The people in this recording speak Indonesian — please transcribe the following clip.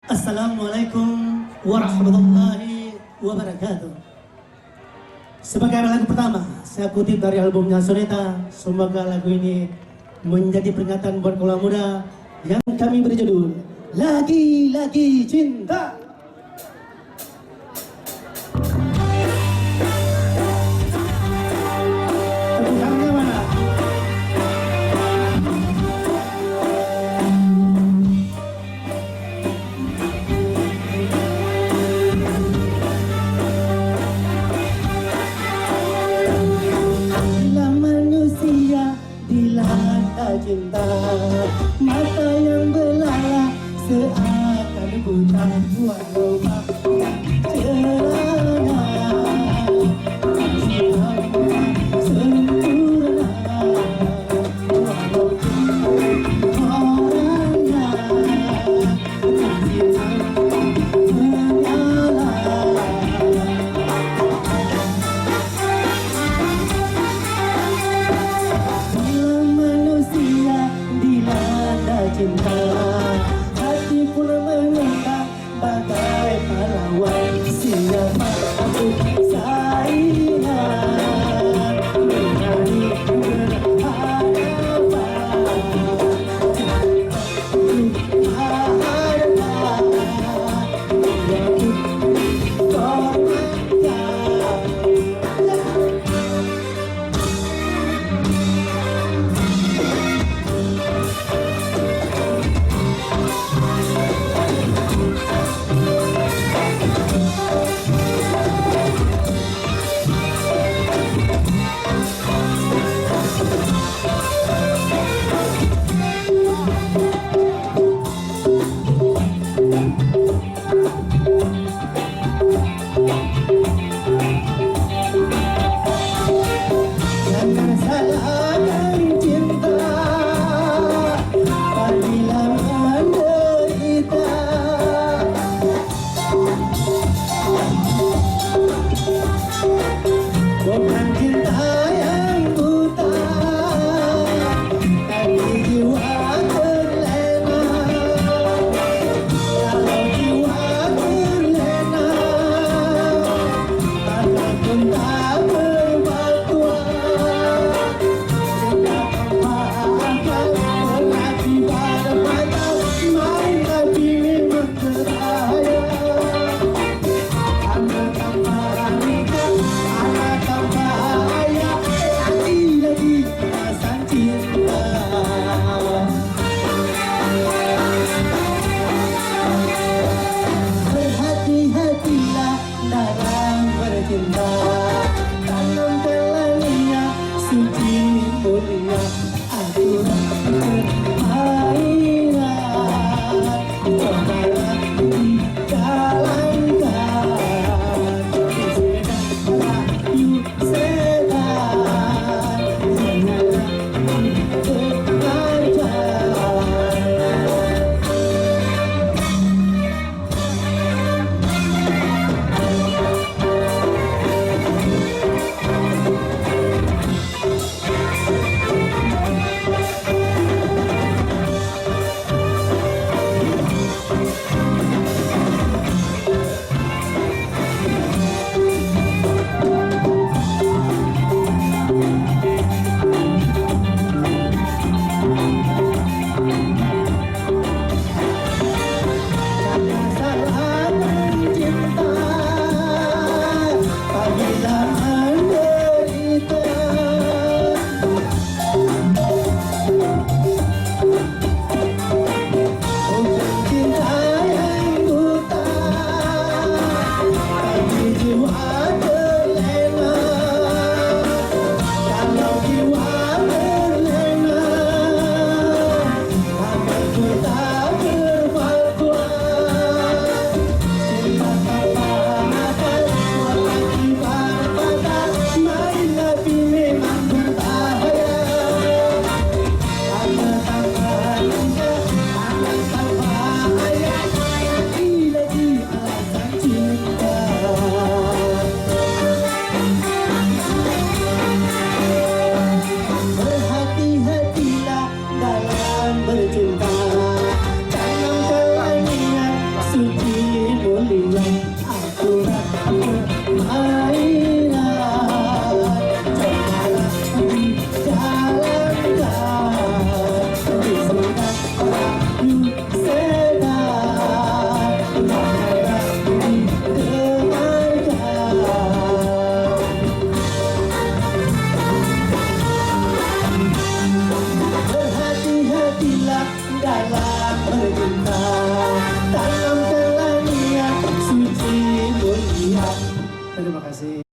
Assalamualaikum warahmatullahi wabarakatuh. Sebagai lagu pertama, saya kutip dari albumnya Soneta. Semoga lagu ini menjadi peringatan buat kaula muda yang kami berjudul Lagi-Lagi Cinta. Tepuk mana? Cinta mata yang belayar seakan buta walau pakai celana sempurna walau orangnya menyala. Cinta hati pun mengenang bagai pahlawan siapa aku saingan berani berhadapan Marilah dalam bercinta, dalam kelanian suci mulia. Terima kasih.